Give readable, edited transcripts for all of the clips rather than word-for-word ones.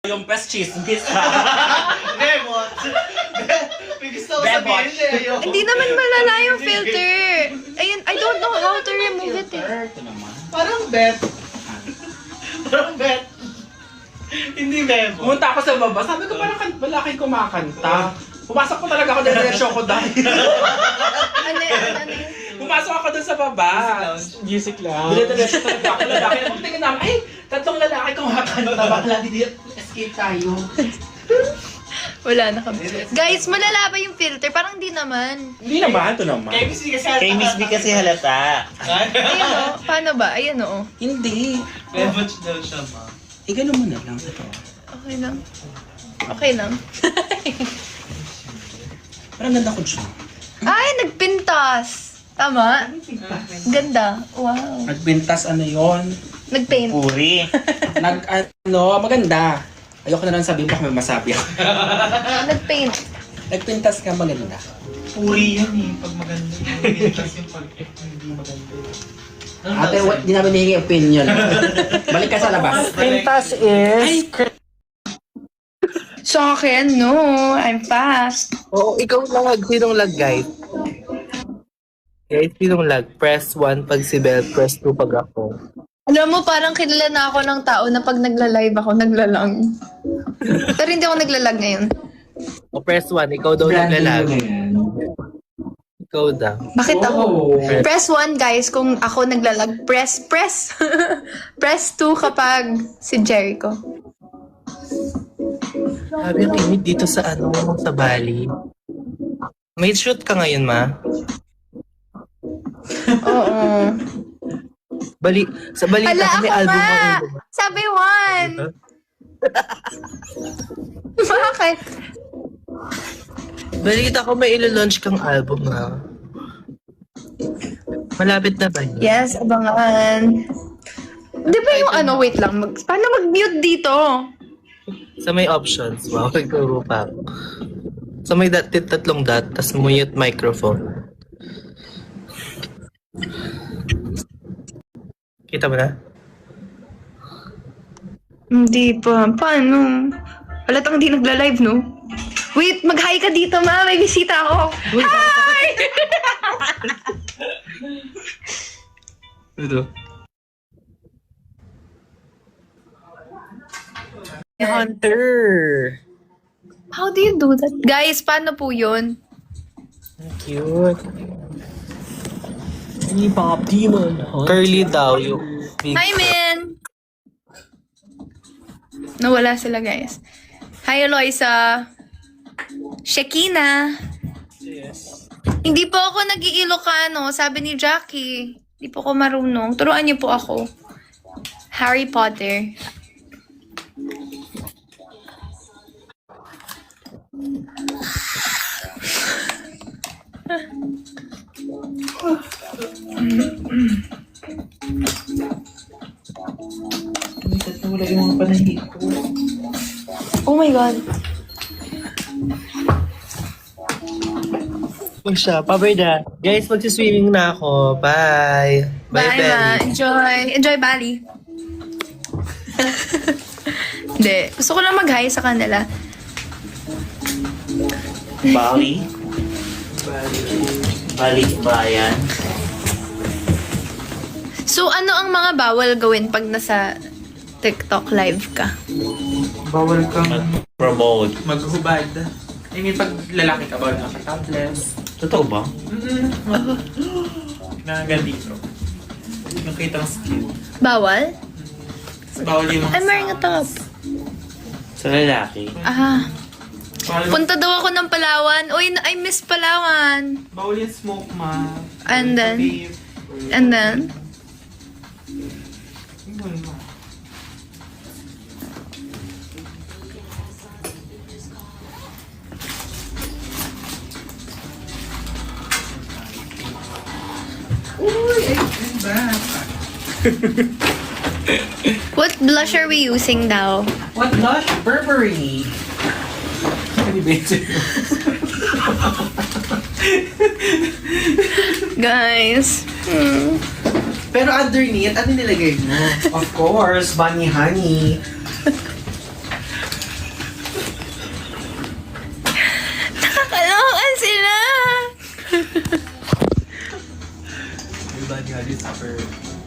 yung press chismis. Bebot! May gusto ko Bebot. sabihin eh. Ayoko. Hindi naman malala yung filter. Ayun, I don't know how to remove it eh. Ito naman. Parang bet. Parang bet. Hindi bebot. Pumunta ako sa baba, sabi ko parang malaki kumakanta. Pumasok ko talaga ako dahil show ko dahil. Ano yun? Pumasok ako dun sa baba. Music lang. Dinidiretso talaga ako lalaki. Kung tingin namin, ay, tatlong lalaki kumakanta. Bakla, escape tayo. Wala na kami. Guys, malala ba yung filter? Parang hindi naman. Hindi naman, ito naman. Kay Miss B kasi Kay Miss B kasi halata. Ayun o. Paano ba? Ayun o. Hindi. Bebot daw siya, ma. Igano mo na lang ito. Okay lang. Okay lang. Parang ganda ko siya. Ay, nagpintas. Tama? Ganda. Wow. Nagbintas ano yon? Nagpaint. Puri. Maganda. Ayoko na lang sabihin baka may masabi ako. Nagpaint. Nagpintas ka maganda. Puri yan eh. Pag maganda yung pintas yung pag hindi maganda. Ate, di namin hihingi opinion. Balik ka sa labas. Pintas is... Sa akin, no. I'm fast. Oo, ikaw lang. Sinong lag, guys? Guys, sinong lag? Press 1 pag si Belle, press 2 pag ako. Alam mo, parang kilala na ako ng tao na pag nagla-live ako, naglalang. Pero hindi ako naglalag ngayon. O press 1, ikaw daw naglalag. Ikaw daw. Bakit ako? Press 1, guys, kung ako naglalag. Press. Press 2 kapag si Jericho. Sabi ang init dito sa sa Bali. May shoot ka ngayon, ma? Oo. Sa Bali Hala, may ako album nga! mo. Sabi 1! Bakit? Balita ko may ilo-launch kang album, ha? Malapit na ba yun? Yes, abangan. Di ba yung wait lang, paano mag-mute dito? Sa may options, wow, nagturo pa ako. Sa may tatlong dot, tas mute microphone. Kita mo na? Hindi pa. Paano? Halatang hindi nagla-live, no? Wait, mag-hi ka dito, ma. May bisita ako. Hi! Ito. Hunter! How do you do that? Guys, paano po yun? Cute. Pop Demon. Curly daw yung big. Hi, man! Nawala sila, guys. Hi, Eloisa. Shekina. Yes. Hindi po ako nag-iilocano, sabi ni Jackie. Hindi po ako marunong. Turuan niyo po ako. Harry Potter. Wala yung mga panahi ko. Oh my God. Huwag siya. Pabay na. Guys, magsiswimming na ako. Bye. Bye, Bye, ma. Belly. Enjoy. Enjoy Bali. Hindi. Gusto ko lang mag-hi sa kanila. Bali. Bali bayan. So, ano ang mga bawal gawin pag nasa TikTok live ka? Bawal kang Promote. maghubad. I mean, pag lalaki ka ba naka-topless? Totoo ba? Na ganito. Yung kitang skin. Bawal? Bawal yung mga I'm wearing a top. Sa lalaki. Ah. Bawal, Punta daw ako ng Palawan. Uy, I miss Palawan. bawal yung smoke ma. And then? Vape. And then? Bawal ma. What blush are we using daw? What blush? Burberry. Any basic. Guys. Pero underneath, ano nilagay mo? Of course, bunny honey. Yeah, this upper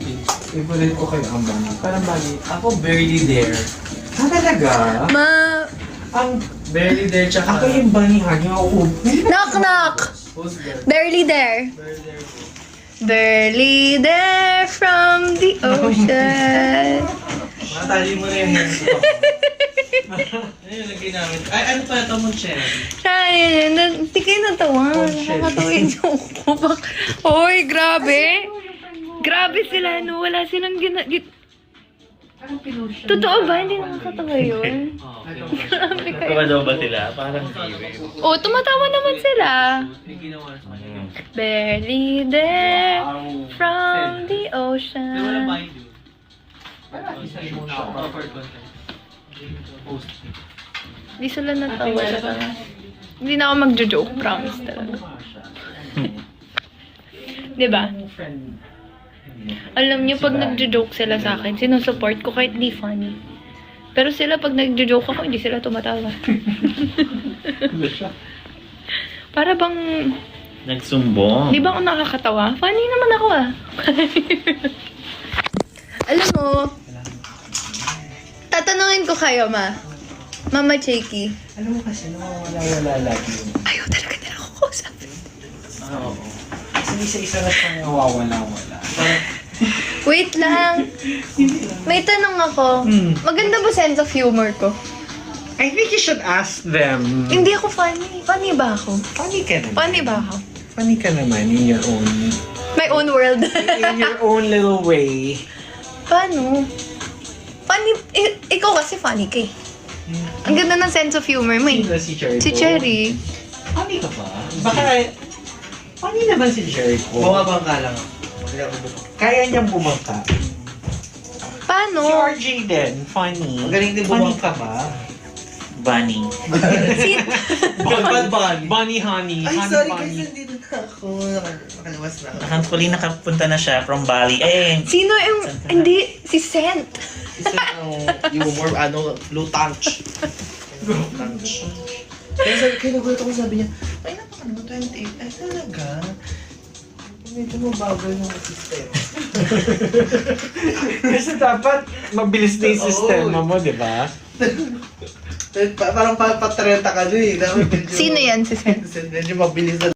page. Favorite ko kayo ang bunny. Parang bali. Ako barely there. Ah, talaga? Ma... Ang Barely there, tsaka... ako yung bunny ha, yung ako. Knock, knock! Who's there? Barely there. Barely there. Barely there from the ocean. Matali mo na yung hands ko. Ano yung lagay namin? Ay, ano pa ito mong cherry? Hindi kayo natawa. Nakakatawa yung joke ko. Hoy, grabe. Grabe sila, no? Wala silang Totoo ba? Hindi nakakatawa yun. Grabe kayo. Nagkawa daw ba sila? Parang zero. Oh, tumatawa naman sila. Yung ginawa sa kanya. Barely there from the Wala ocean. ba yun? Isa yung muna ako. Offered content. Post. Hindi sila natawa. Hindi na ako magjo-joke, promise talaga. Diba? Alam niyo, pag nagjo-joke sila sa akin, sinusupport ko kahit di funny. Pero sila, pag nagjo-joke ako, hindi sila tumatawa. Para bang, Nagsumbong. di ba ako nakakatawa? Funny naman ako ah. Alam mo, tatanungin ko kayo, ma. Mama Cheeky. Alam mo kasi, nawawala-wala lagi yun. Ayaw talaga nila ako kausapin. Oo. Kasi isa-isa na siya nawawala-wala. Wait lang. May tanong ako. Maganda ba sense of humor ko? I think you should ask them. Hindi ako funny. Funny ba ako? Funny ka naman. Funny ba ako? Funny ka naman in your own... My own world. in your own little way. Paano? Funny, ikaw kasi funny ka eh. Ang ganda ng sense of humor mo eh. Sino si Cherry? Si Cherry. Funny ka ba? Baka... Funny naman si Jericho. Bumabangka lang ako. Kaya niyang bumangka. Paano? Si RJ din, funny. Magaling din Funny bumangka. ka ba? Bunny. Si... Bunny honey. Ay, honey sorry bunny. guys, nandito na ako. Nakalawas na ako. Hopefully nakapunta na siya from Bali. Eh, Sino yung... Hindi, si Sent. Isa yung more, low touch. Low touch. Kaya sabi, kaya nagulat ako, sabi niya, ay napaka naman 28. Ay talaga? Medyo mabagal yung system. Kasi dapat mabilis na yung sistema mo, di ba? Parang pa 30 ka doon eh. Dapat medyo- Sino yan si Sent? Medyo mabilis na